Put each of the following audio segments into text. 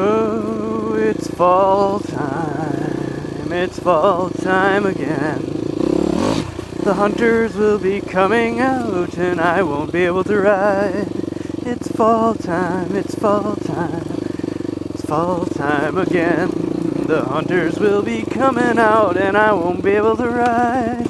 Oh, it's fall time again. The hunters will be coming out and I won't be able to ride. It's fall time again. The hunters will be coming out and I won't be able to ride.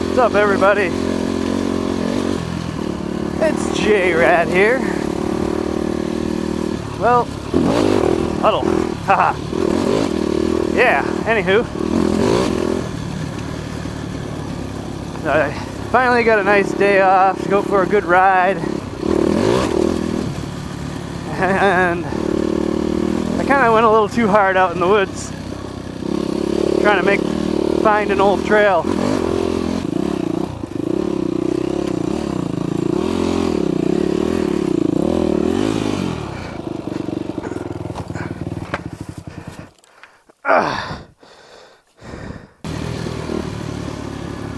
What's up, everybody? It's J-Rat here. Well, huddle. Haha. Yeah, anywho. I finally got a nice day off to go for a good ride. And I kind of went a little too hard out in the woods, trying to find an old trail.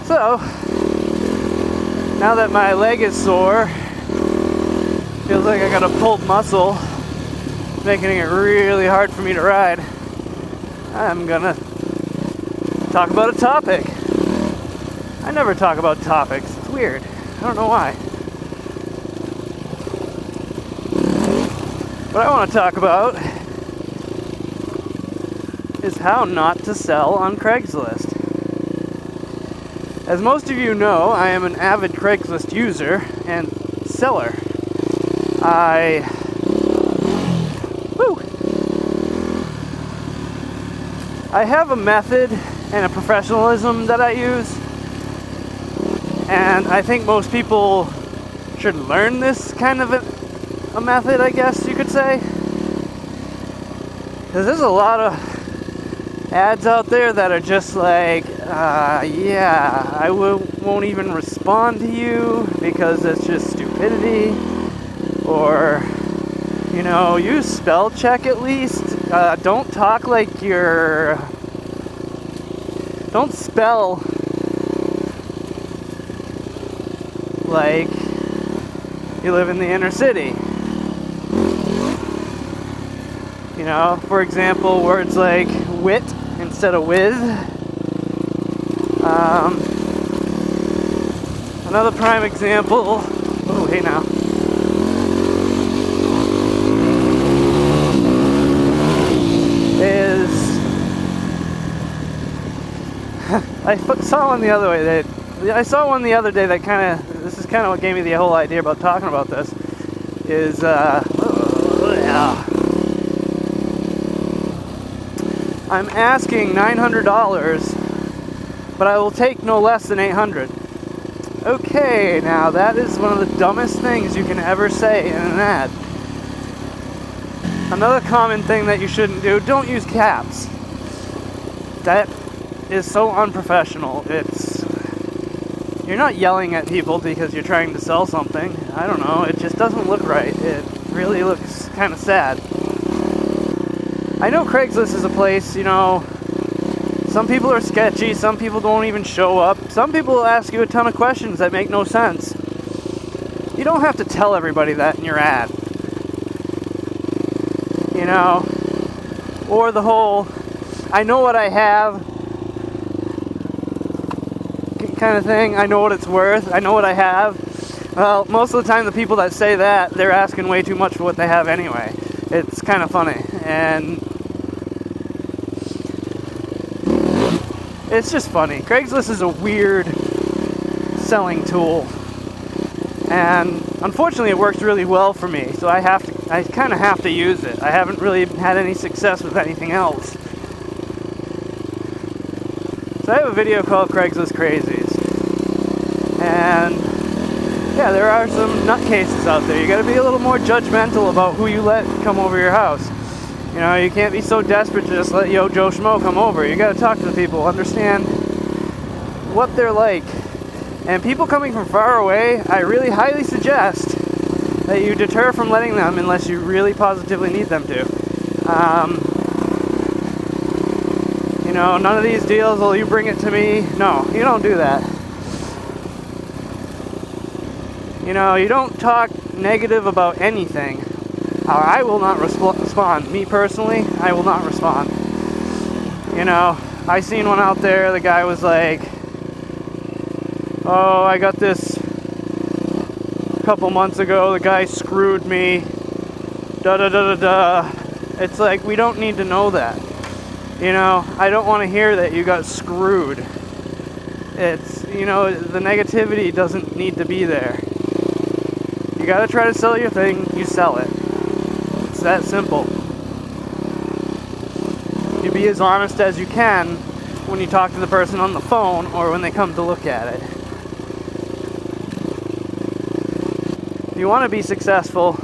So, now that my leg is sore, feels like I got a pulled muscle, making it really hard for me to ride, I'm gonna talk about a topic. I never talk about topics. It's weird. I don't know why. What I want to talk about is how not to sell on Craigslist. As most of you know, I am an avid Craigslist user and seller. I have a method and a professionalism that I use, and I think most people should learn this kind of a method, I guess you could say. Because there's a lot of ads out there that are just like, yeah, I won't even respond to you because it's just stupidity. Or, you know, use spell check at least. Don't talk like you're... Don't spell like you live in the inner city. You know, for example, words like wit instead of with. Another prime example. Oh, hey now. Is I saw one the other day that kind of, this is kind of what gave me the whole idea about talking about this, is I'm asking $900, but I will take no less than $800. Okay, now that is one of the dumbest things you can ever say in an ad. Another common thing that you shouldn't do, don't use caps. That is so unprofessional. You're not yelling at people because you're trying to sell something. I don't know, it just doesn't look right. It really looks kind of sad. I know Craigslist is a place, you know, some people are sketchy, some people don't even show up, some people will ask you a ton of questions that make no sense. You don't have to tell everybody that in your ad. You know, or the whole, I know what I have kind of thing. I know what it's worth. I know what I have. Well, most of the time the people that say that, they're asking way too much for what they have anyway. It's kind of funny. And it's just funny. Craigslist is a weird selling tool. And unfortunately it works really well for me. So I kind of have to use it. I haven't really had any success with anything else. So I have a video called Craigslist Crazies. And yeah, there are some nutcases out there. You gotta be a little more judgmental about who you let come over your house. You know, you can't be so desperate to just let Joe Schmo come over. You gotta talk to the people, understand what they're like. And people coming from far away, I really highly suggest that you deter from letting them unless you really positively need them to. You know, none of these deals, will you bring it to me? No, you don't do that. You know, you don't talk negative about anything. I will not respond. Me personally, I will not respond. You know, I seen one out there, the guy was like, oh, I got this a couple months ago, the guy screwed me, da-da-da-da-da. It's like, we don't need to know that. You know, I don't want to hear that you got screwed. It's, you know, the negativity doesn't need to be there. You gotta try to sell your thing, you sell it. It's that simple. You be as honest as you can when you talk to the person on the phone or when they come to look at it. If you want to be successful,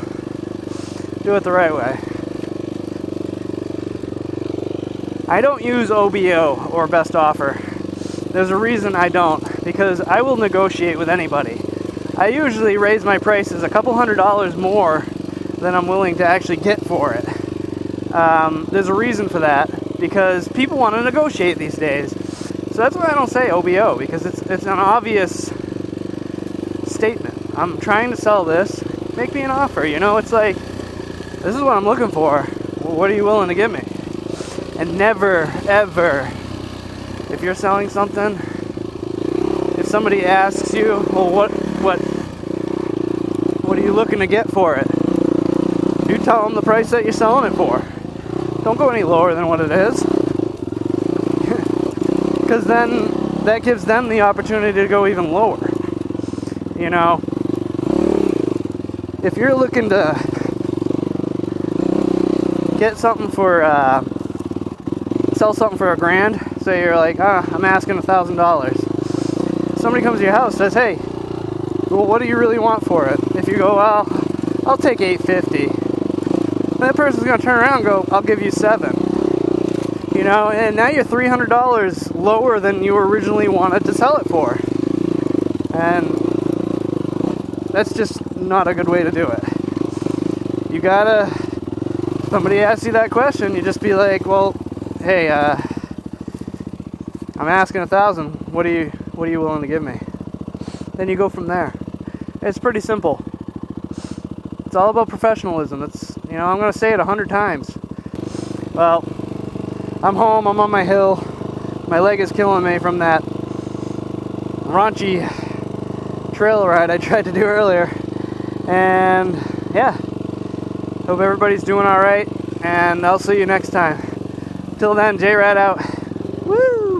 do it the right way. I don't use OBO or best offer. There's a reason I don't, because I will negotiate with anybody. I usually raise my prices a couple $100 more than I'm willing to actually get for it. There's a reason for that, because people want to negotiate these days. So that's why I don't say OBO, because it's an obvious statement. I'm trying to sell this, make me an offer. You know, it's like, this is what I'm looking for. Well, what are you willing to give me? And never, ever, if you're selling something, if somebody asks you, well, what are you looking to get for it? You tell them the price that you're selling it for. Don't go any lower than what it is. Because then that gives them the opportunity to go even lower. You know, if you're looking to get something for, sell something for $1,000, say you're like, I'm asking $1,000. Somebody comes to your house, says, hey, well, what do you really want for it? If you go, well, I'll take $850. That person's going to turn around and go, I'll give you $7. You know, and now you're $300 lower than you originally wanted to sell it for. And that's just not a good way to do it. You gotta, if somebody asks you that question, you just be like, well, hey, I'm asking $1,000. What are you willing to give me? Then you go from there. It's pretty simple. It's all about professionalism. It's, you know, I'm going to say it 100 times. Well, I'm home. I'm on my hill. My leg is killing me from that raunchy trail ride I tried to do earlier. And yeah, hope everybody's doing all right. And I'll see you next time. Till then, J-Rad out. Woo!